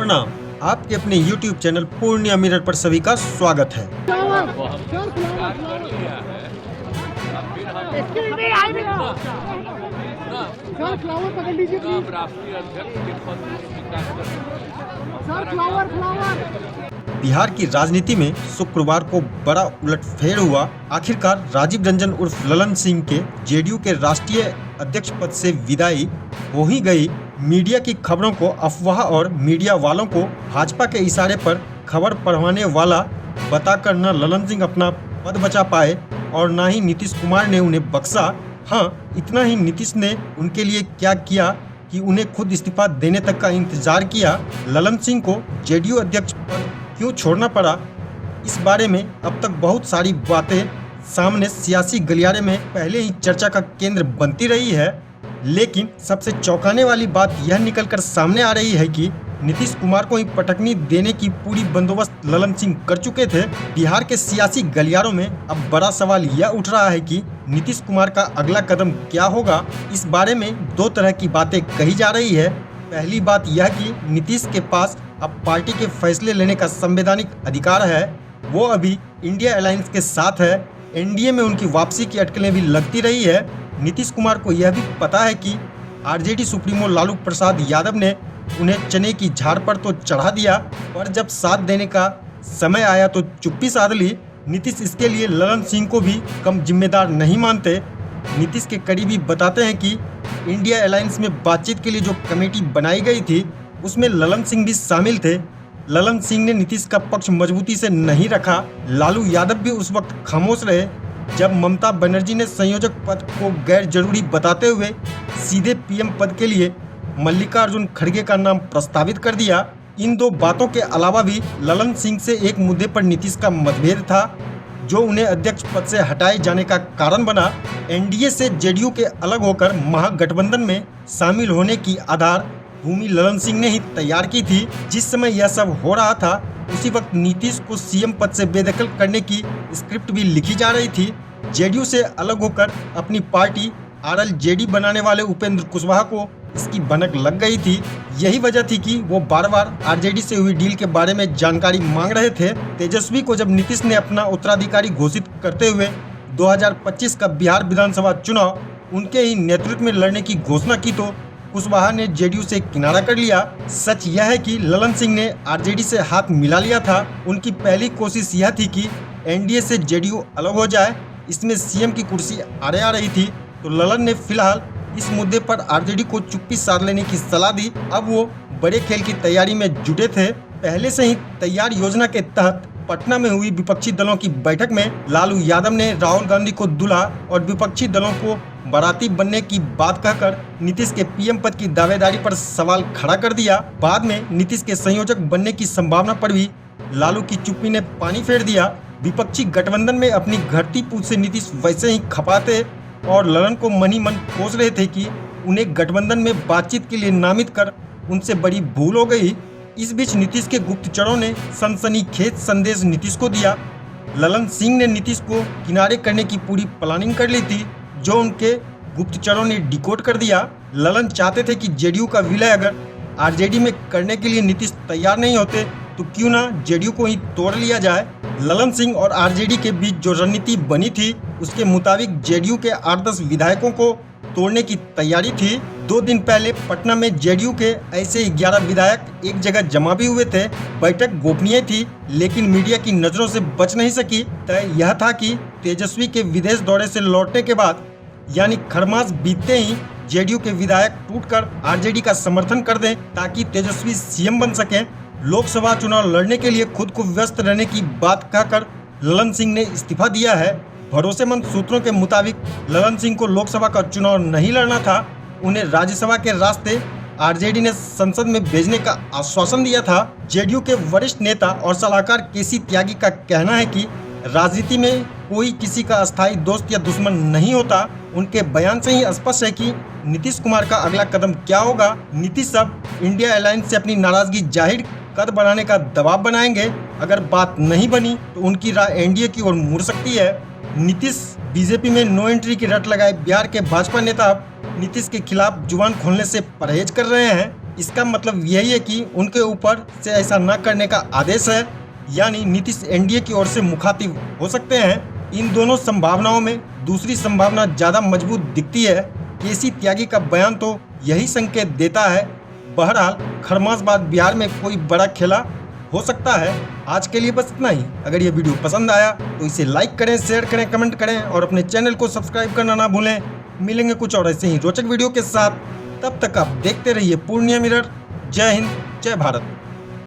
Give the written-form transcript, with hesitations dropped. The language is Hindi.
प्रणाम। आपके अपने YouTube चैनल पूर्णिया मिरर पर सभी का स्वागत है। बिहार की राजनीति में शुक्रवार को बड़ा उलटफेर हुआ। आखिरकार राजीव रंजन उर्फ ललन सिंह के जेडीयू के राष्ट्रीय अध्यक्ष पद से विदाई हो ही गई। मीडिया की खबरों को अफवाह और मीडिया वालों को भाजपा के इशारे पर खबर पढ़वाने वाला बताकर न ललन सिंह अपना पद बचा पाए और न ही नीतीश कुमार ने उन्हें बख्शा। हाँ, इतना ही, नीतीश ने उनके लिए क्या किया कि उन्हें खुद इस्तीफा देने तक का इंतजार किया। ललन सिंह को जेडीयू अध्यक्ष पद क्यों छोड़ना पड़ा, इस बारे में अब तक बहुत सारी बातें सामने सियासी गलियारे में पहले ही चर्चा का केंद्र बनती रही है। लेकिन सबसे चौंकाने वाली बात यह निकलकर सामने आ रही है कि नीतीश कुमार को ही पटकनी देने की पूरी बंदोबस्त ललन सिंह कर चुके थे। बिहार के सियासी गलियारों में अब बड़ा सवाल यह उठ रहा है कि नीतीश कुमार का अगला कदम क्या होगा। इस बारे में दो तरह की बातें कही जा रही है। पहली बात यह कि नीतीश के पास अब पार्टी के फैसले लेने का संवैधानिक अधिकार है। वो अभी इंडिया अलायंस के साथ है। एनडीए में उनकी वापसी की अटकलें भी लगती रही है। नीतीश कुमार को यह भी पता है कि आरजेडी सुप्रीमो लालू प्रसाद यादव ने उन्हें चने की झाड़ पर तो चढ़ा दिया, पर जब साथ देने का समय आया तो चुप्पी साध ली। नीतीश इसके लिए ललन सिंह को भी कम जिम्मेदार नहीं मानते। नीतीश के करीबी बताते हैं कि इंडिया अलायंस में बातचीत के लिए जो कमेटी बनाई गई थी उसमें ललन सिंह भी शामिल थे। ललन सिंह ने नीतीश का पक्ष मजबूती से नहीं रखा। लालू यादव भी उस वक्त खामोश रहे जब ममता बनर्जी ने संयोजक पद को गैर जरूरी बताते हुए सीधे पीएम पद के लिए मल्लिकार्जुन खड़गे का नाम प्रस्तावित कर दिया। इन दो बातों के अलावा भी ललन सिंह से एक मुद्दे पर नीतीश का मतभेद था, जो उन्हें अध्यक्ष पद से हटाए जाने का कारण बना। एनडीए से जेडीयू के अलग होकर महागठबंधन में शामिल होने की आधार भूमि ललन सिंह ने ही तैयार की थी। जिस समय यह सब हो रहा था उसी वक्त नीतीश को सीएम पद से बेदखल करने की स्क्रिप्ट भी लिखी जा रही थी। जेडीयू से अलग होकर अपनी पार्टी आरएलजेडी बनाने वाले उपेंद्र कुशवाहा को इसकी भनक लग गई थी। यही वजह थी कि वो बार बार आरजेडी से हुई डील के बारे में जानकारी मांग रहे थे। तेजस्वी को जब नीतीश ने अपना उत्तराधिकारी घोषित करते हुए 2025 का बिहार विधानसभा चुनाव उनके ही नेतृत्व में लड़ने की घोषणा की तो कुशवाहा ने जेडीयू से किनारा कर लिया। सच यह है कि ललन सिंह ने आरजेडी से हाथ मिला लिया था। उनकी पहली कोशिश यह थी कि एनडीए से जेडीयू अलग हो जाए। इसमें सीएम की कुर्सी आड़े आ रही थी, तो ललन ने फिलहाल इस मुद्दे पर आरजेडी को चुप्पी साध लेने की सलाह दी। अब वो बड़े खेल की तैयारी में जुटे थे। पहले से ही तैयार योजना के तहत पटना में हुई विपक्षी दलों की बैठक में लालू यादव ने राहुल गांधी को दूल्हा और विपक्षी दलों को बाराती बनने की बात कहकर नीतीश के पीएम पद की दावेदारी पर सवाल खड़ा कर दिया। बाद में नीतीश के संयोजक बनने की संभावना पर भी लालू की चुप्पी ने पानी फेर दिया। विपक्षी गठबंधन में अपनी घटती पूछ से नीतीश वैसे ही खपाते और ललन को मन ही मन कोस रहे थे कि उन्हें गठबंधन में बातचीत के लिए नामित कर उनसे बड़ी भूल हो गई। इस बीच नीतीश के गुप्तचरों ने सनसनीखेज संदेश नीतीश को दिया। ललन सिंह ने नीतीश को किनारे करने की पूरी प्लानिंग कर ली थी, जो उनके गुप्तचरों ने डिकोड कर दिया। ललन चाहते थे कि जेडीयू का विलय अगर आरजेडी में करने के लिए नीतीश तैयार नहीं होते तो क्यों ना जेडीयू को ही तोड़ लिया जाए। ललन सिंह और आरजेडी के बीच जो रणनीति बनी थी उसके मुताबिक जेडीयू के 8-10 विधायकों को तोड़ने की तैयारी थी। 2 दिन पहले पटना में जेडीयू के ऐसे 11 विधायक एक जगह जमा भी हुए थे। बैठक गोपनीय थी, लेकिन मीडिया की नजरों से बच नहीं सकी। तय यह था कि तेजस्वी के विदेश दौरे से लौटने के बाद यानी खरमास बीतते ही जेडीयू के विधायक टूटकर आरजेडी का समर्थन कर दें ताकि तेजस्वी सीएम बन सके। लोकसभा चुनाव लड़ने के लिए खुद को व्यस्त रहने की बात कहकर ललन सिंह ने इस्तीफा दिया है। भरोसेमंद सूत्रों के मुताबिक ललन सिंह को लोकसभा का चुनाव नहीं लड़ना था। उन्हें राज्यसभा के रास्ते आरजेडी ने संसद में भेजने का आश्वासन दिया था। जेडीयू के वरिष्ठ नेता और सलाहकार केसी त्यागी का कहना है कि राजनीति में कोई किसी का अस्थायी दोस्त या दुश्मन नहीं होता। उनके बयान से ही स्पष्ट है कि नीतीश कुमार का अगला कदम क्या होगा। नीतीश अब इंडिया अलायंस से अपनी नाराजगी जाहिर कद बढ़ाने का दबाव बनाएंगे। अगर बात नहीं बनी तो उनकी राह एनडीए की ओर मुड़ सकती है। नीतीश बीजेपी में नो एंट्री की रट लगाए बिहार के भाजपा नेता नीतीश के खिलाफ जुबान खोलने से परहेज कर रहे हैं। इसका मतलब यही है कि उनके ऊपर से ऐसा न करने का आदेश है, यानी नीतीश एनडीए की ओर से मुखातिब हो सकते हैं। इन दोनों संभावनाओं में दूसरी संभावना ज़्यादा मजबूत दिखती है। केसी त्यागी का बयान तो यही संकेत देता है। बहरहाल खरमास बाद बिहार में कोई बड़ा खेला हो सकता है। आज के लिए बस इतना ही। अगर ये वीडियो पसंद आया तो इसे लाइक करें, शेयर करें, कमेंट करें और अपने चैनल को सब्सक्राइब करना ना भूलें। मिलेंगे कुछ और ऐसे ही रोचक वीडियो के साथ। तब तक आप देखते रहिए पूर्णिया मिरर। जय हिंद, जय भारत।